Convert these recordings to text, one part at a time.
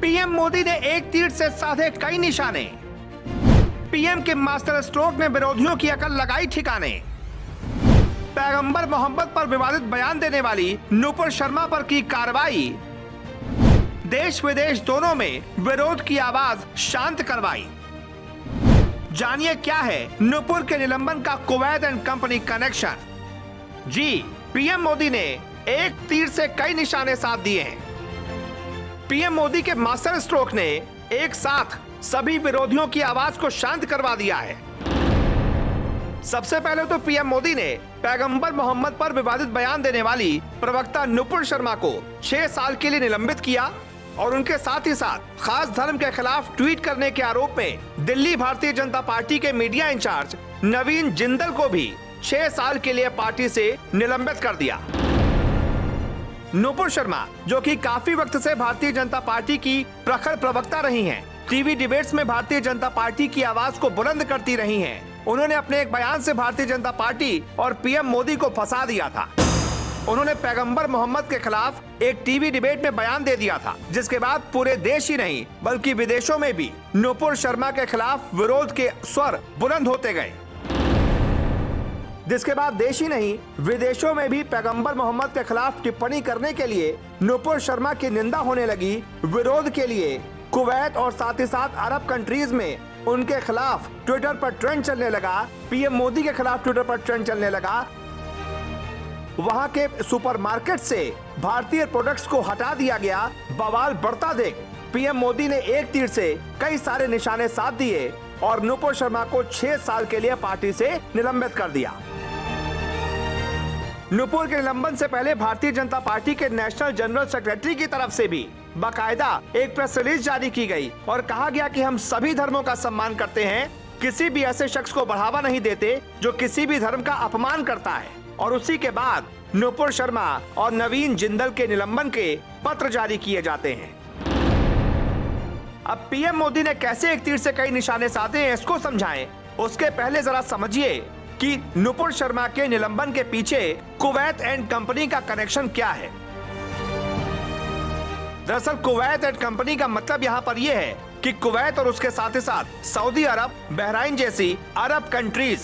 PM Modi ने एक तीर से साधे कई निशाने। पीएम के मास्टर स्ट्रोक ने विरोधियों की अकल लगाई ठिकाने। पैगंबर मोहम्मद पर विवादित बयान देने वाली नुपुर शर्मा पर की कार्रवाई। देश विदेश दोनों में विरोध की आवाज शांत करवाई। जानिए क्या है नुपुर के निलंबन का कुवैत एंड कंपनी कनेक्शन। जी, पीएम मोदी ने एक तीर से कई निशाने साध दिए हैं। पीएम मोदी के मास्टर स्ट्रोक ने एक साथ सभी विरोधियों की आवाज को शांत करवा दिया है। सबसे पहले तो पीएम मोदी ने पैगंबर मोहम्मद पर विवादित बयान देने वाली प्रवक्ता नुपुर शर्मा को 6 साल के लिए निलंबित किया और उनके साथ ही साथ खास धर्म के खिलाफ ट्वीट करने के आरोप में दिल्ली भारतीय जनता पार्टी के मीडिया इंचार्ज नवीन जिंदल को भी 6 साल के लिए पार्टी से निलंबित कर दिया। नुपुर शर्मा, जो कि काफी वक्त से भारतीय जनता पार्टी की प्रखर प्रवक्ता रही हैं, टीवी डिबेट्स में भारतीय जनता पार्टी की आवाज को बुलंद करती रही हैं। उन्होंने अपने एक बयान से भारतीय जनता पार्टी और पीएम मोदी को फंसा दिया था। उन्होंने पैगंबर मोहम्मद के खिलाफ एक टीवी डिबेट में बयान दे दिया था, जिसके बाद पूरे देश ही नहीं बल्कि विदेशों में भी नुपुर शर्मा के खिलाफ विरोध के स्वर बुलंद होते गए। जिसके बाद देश ही नहीं विदेशों में भी पैगंबर मोहम्मद के खिलाफ टिप्पणी करने के लिए नुपुर शर्मा की निंदा होने लगी। विरोध के लिए कुवैत और साथ ही साथ अरब कंट्रीज में उनके खिलाफ ट्विटर पर ट्रेंड चलने लगा। पीएम मोदी के खिलाफ ट्विटर पर ट्रेंड चलने लगा। वहां के सुपरमार्केट से भारतीय प्रोडक्ट्स को हटा दिया गया। बवाल बढ़ता देख पीएम मोदी ने एक तीर से कई सारे निशाने साध दिए और नुपुर शर्मा को 6 साल के लिए पार्टी से निलंबित कर दिया। नुपुर के निलंबन से पहले भारतीय जनता पार्टी के नेशनल जनरल सेक्रेटरी की तरफ से भी बाकायदा एक प्रेस रिलीज जारी की गई और कहा गया कि हम सभी धर्मों का सम्मान करते हैं, किसी भी ऐसे शख्स को बढ़ावा नहीं देते जो किसी भी धर्म का अपमान करता है। और उसी के बाद नुपुर शर्मा और नवीन जिंदल के निलंबन के पत्र जारी किए जाते हैं। अब पीएम मोदी ने कैसे एक तीर से कई निशाने साधे हैं, इसको समझाएं। उसके पहले जरा समझिए कि नुपुर शर्मा के निलंबन के पीछे कुवैत एंड कंपनी का कनेक्शन क्या है। दरअसल कुवैत एंड कंपनी का मतलब यहाँ पर यह है कि कुवैत और उसके साथ ही साथ सऊदी अरब, बहराइन जैसी अरब कंट्रीज,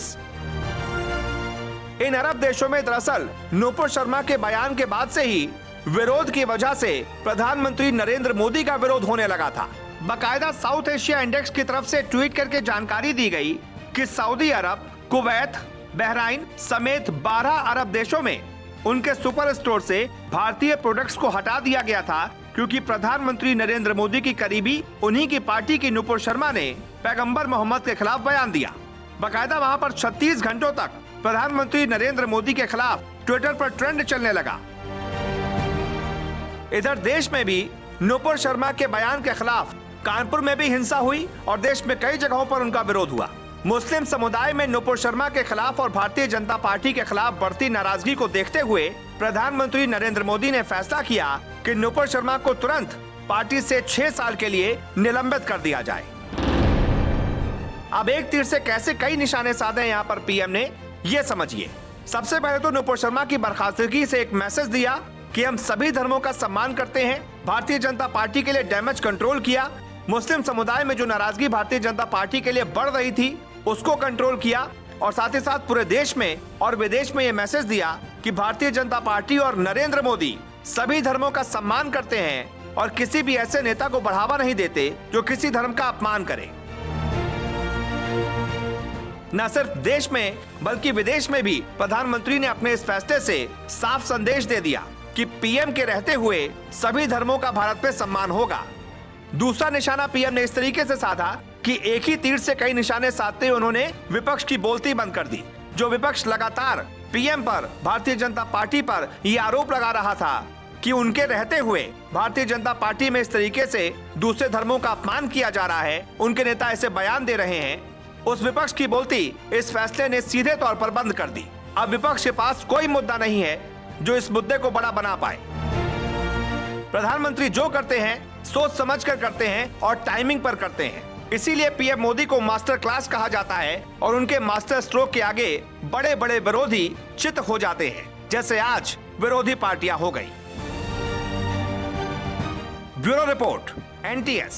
इन अरब देशों में दरअसल नुपुर शर्मा के बयान के बाद से ही विरोध की वजह से प्रधानमंत्री नरेंद्र मोदी का विरोध होने लगा था। बाकायदा साउथ एशिया इंडेक्स की तरफ से ट्वीट करके जानकारी दी गई कि सऊदी अरब, कुवैत, बहराइन समेत 12 अरब देशों में उनके सुपर स्टोर से भारतीय प्रोडक्ट्स को हटा दिया गया था, क्योंकि प्रधानमंत्री नरेंद्र मोदी की करीबी उन्हीं की पार्टी की नुपुर शर्मा ने पैगंबर मोहम्मद के खिलाफ बयान दिया। बाकायदा वहां पर 36 घंटों तक प्रधानमंत्री नरेंद्र मोदी के खिलाफ ट्विटर पर ट्रेंड चलने लगा। इधर देश में भी नुपुर शर्मा के बयान के खिलाफ कानपुर में भी हिंसा हुई और देश में कई जगहों पर उनका विरोध हुआ। मुस्लिम समुदाय में नुपुर शर्मा के खिलाफ और भारतीय जनता पार्टी के खिलाफ बढ़ती नाराजगी को देखते हुए प्रधानमंत्री नरेंद्र मोदी ने फैसला किया कि नुपुर शर्मा को तुरंत पार्टी से 6 साल के लिए निलंबित कर दिया जाए। अब एक तीर से कैसे कई निशाने साधे यहाँ पर पीएम ने, ये समझिए। सबसे पहले तो नुपुर शर्मा की बर्खास्तगी से एक मैसेज दिया कि हम सभी धर्मों का सम्मान करते हैं। भारतीय जनता पार्टी के लिए डैमेज कंट्रोल किया। मुस्लिम समुदाय में जो नाराजगी भारतीय जनता पार्टी के लिए बढ़ रही थी उसको कंट्रोल किया और साथ ही साथ पूरे देश में और विदेश में ये मैसेज दिया कि भारतीय जनता पार्टी और नरेंद्र मोदी सभी धर्मों का सम्मान करते हैं और किसी भी ऐसे नेता को बढ़ावा नहीं देते जो किसी धर्म का अपमान करे। न सिर्फ देश में बल्कि विदेश में भी प्रधानमंत्री ने अपने इस फैसले से साफ संदेश दे दिया कि पीएम के रहते हुए सभी धर्मों का भारत पे सम्मान होगा। दूसरा निशाना पीएम ने इस तरीके से साधा कि एक ही तीर से कई निशाने साधते हुए उन्होंने विपक्ष की बोलती बंद कर दी। जो विपक्ष लगातार पीएम पर, भारतीय जनता पार्टी पर ये आरोप लगा रहा था कि उनके रहते हुए भारतीय जनता पार्टी में इस तरीके से दूसरे धर्मों का अपमान किया जा रहा है, उनके नेता ऐसे बयान दे रहे हैं, उस विपक्ष की बोलती इस फैसले ने सीधे तौर पर बंद कर दी। अब विपक्ष के पास कोई मुद्दा नहीं है जो इस मुद्दे को बड़ा बना पाए। प्रधानमंत्री जो करते हैं सोच समझ कर करते हैं और टाइमिंग पर करते हैं। इसीलिए पीएम मोदी को मास्टर क्लास कहा जाता है और उनके मास्टर स्ट्रोक के आगे बड़े बड़े विरोधी चित हो जाते हैं, जैसे आज विरोधी पार्टियां हो गई। Bureau report NTS।